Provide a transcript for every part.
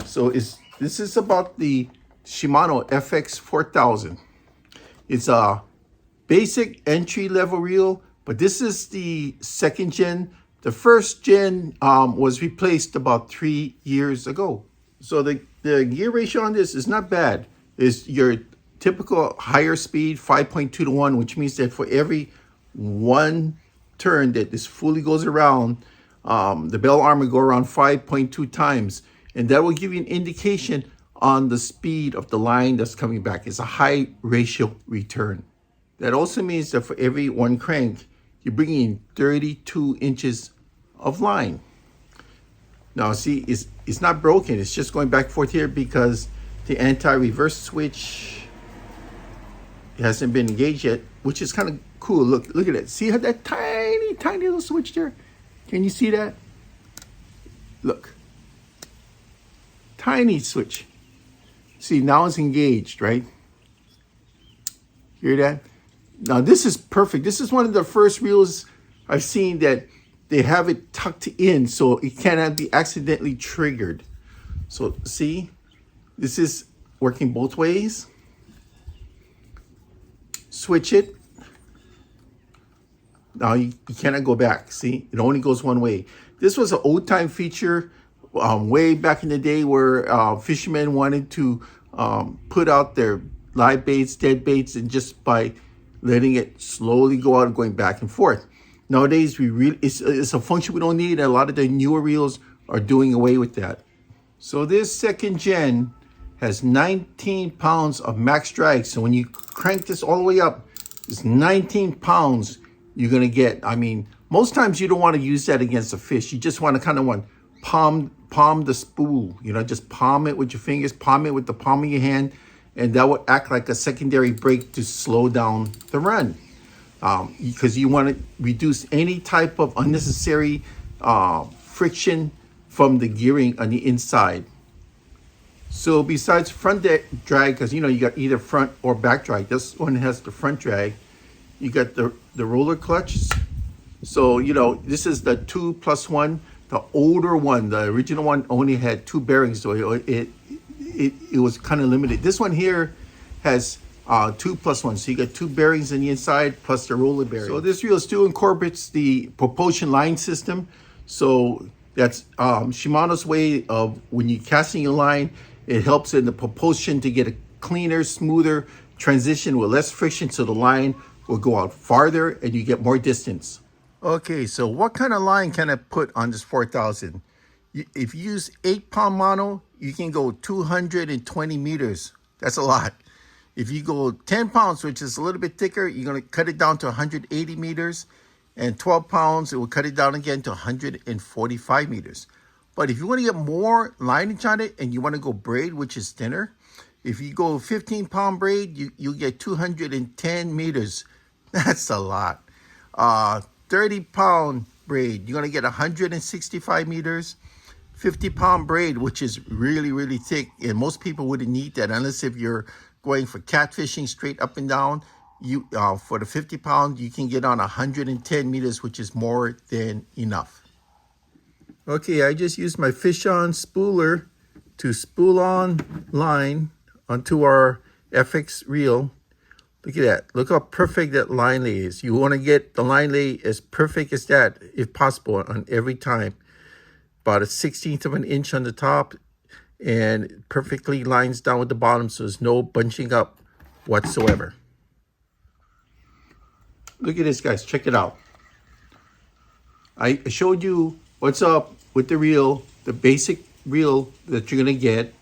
So this is about the Shimano FX4000. It's a basic entry level reel, but this is the second gen. The first gen was replaced about 3 years ago. So the gear ratio on this is not bad. It's your typical higher speed 5.2 to 1, which means that for every one turn that this fully goes around, the bell arm will go around 5.2 times, and that will give you an indication on the speed of the line that's coming back. It's a high ratio return. That also means that for every one crank, you're bringing in 32 inches of line. Now see, it's not broken. It's just going back and forth here because the anti-reverse switch hasn't been engaged yet, which is kind of cool. Look at it. See how that tiny little switch there? Can you see that? Look. Tiny switch. See, now it's engaged, right? Hear that? Now this is perfect. This is one of the first reels I've seen that they have it tucked in so it cannot be accidentally triggered. So see, this is working both ways. Switch it. Now you cannot go back. See, it only goes one way. This was an old time feature way back in the day where fishermen wanted to put out their live baits, dead baits, and just by letting it slowly go out and going back and forth. Nowadays, it's a function we don't need, and a lot of the newer reels are doing away with that. So this second gen has 19 pounds of max drag. So when you crank this all the way up, it's 19 pounds you're gonna get. I mean, most times you don't want to use that against a fish. You just want to kind of palm the spool, you know, just palm it with your fingers, palm it with the palm of your hand, and that would act like a secondary brake to slow down the run. Because you want to reduce any type of unnecessary friction from the gearing on the inside. So besides front drag, because you know you got either front or back drag, this one has the front drag. You got the roller clutch. So you know this is the 2+1. The older one, the original one, only had 2 bearings, so it was kind of limited. This one here has 2+1, so you got 2 bearings on the inside plus the roller bearing. So this reel still incorporates the propulsion line system. So that's Shimano's way of when you're casting your line, it helps in the propulsion to get a cleaner, smoother transition with less friction, so the line will go out farther and you get more distance. Okay, so what kind of line can I put on this 4000? If you use 8-pound mono, you can go 220 meters. That's a lot. If you go 10 pounds, which is a little bit thicker, you're going to cut it down to 180 meters. And 12 pounds, it will cut it down again to 145 meters. But if you want to get more lineage on it and you want to go braid, which is thinner, if you go 15-pound braid, you'll get 210 meters. That's a lot. 30-pound braid, you're going to get 165 meters. 50-pound braid, which is really, really thick, and most people wouldn't need that unless if you're going for catfishing straight up and down. You for the 50-pound, you can get on 110 meters, which is more than enough. Okay, I just used my fish on spooler to spool on line onto our FX reel. Look at that. Look how perfect that line lay is. You want to get the line lay as perfect as that, if possible, on every time. About 1/16 of an inch on the top and perfectly lines down with the bottom, so there's no bunching up whatsoever. Look at this, guys. Check it out. I showed you what's up with the reel, the basic reel that you're going to get.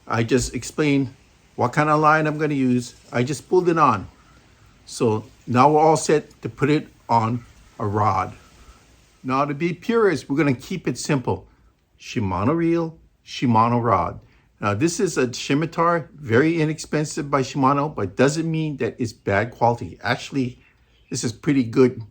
I just explained what kind of line I'm going to use. I just pulled it on. So now we're all set to put it on a rod. Now to be purist, we're going to keep it simple. Shimano reel, Shimano rod. Now this is a Scimitar, very inexpensive by Shimano, but doesn't mean that it's bad quality. Actually, this is pretty good.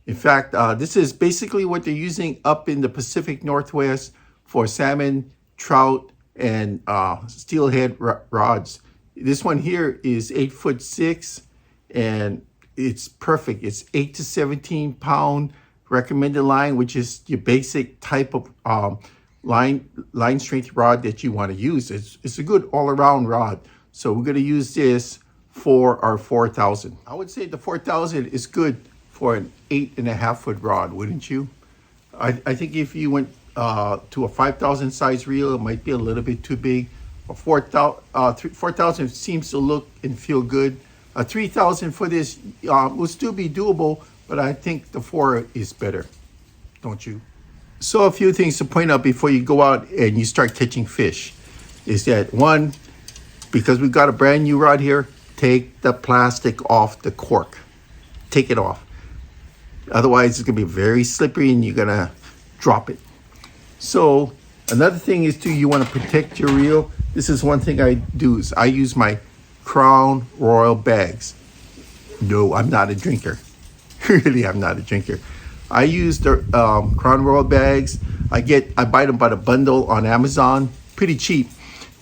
In fact, this is basically what they're using up in the Pacific Northwest for salmon, trout, and steelhead rods. This one here is 8'6", and it's perfect. It's 8 to 17 pound recommended line, which is your basic type of line strength rod that you want to use. It's a good all-around rod. So we're going to use this for our 4,000. I would say the 4,000 is good for an 8.5 foot rod, wouldn't you? I think if you went to a 5,000 size reel, it might be a little bit too big. A 4,000 seems to look and feel good. A 3,000 for this will still be doable, but I think the 4 is better, don't you? So a few things to point out before you go out and you start catching fish is that, one, because we've got a brand new rod here, take the plastic off the cork. Take it off. Otherwise, it's going to be very slippery and you're going to drop it. So another thing is too, you want to protect your reel. This is one thing I do is I use my Crown Royal bags. No, I'm not a drinker. Really, I'm not a drinker. I use the Crown Royal bags. I buy them by the bundle on Amazon, pretty cheap.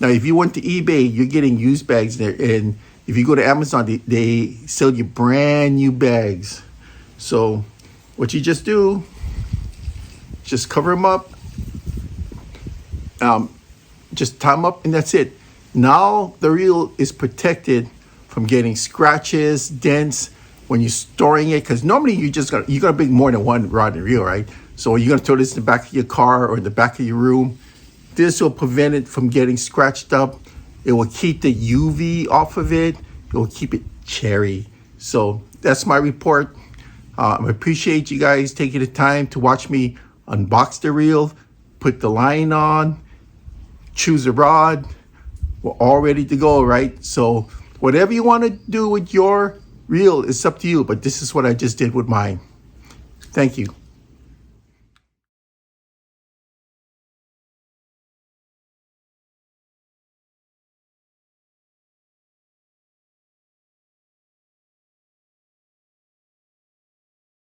Now, if you went to eBay, you're getting used bags there, and if you go to Amazon, they sell you brand new bags. So what you just do, just cover them up, just tie them up, and that's it. Now the reel is protected from getting scratches, dents when you're storing it, because normally you're gonna bring more than one rod and reel, right? So you're gonna throw this in the back of your car or in the back of your room. This will prevent it from getting scratched up. It will keep the UV off of it. It will keep it cherry. So that's my report. I appreciate you guys taking the time to watch me unbox the reel, put the line on, choose a rod. We're all ready to go, right? So whatever you want to do with your reel is up to you, but this is what I just did with mine. Thank you.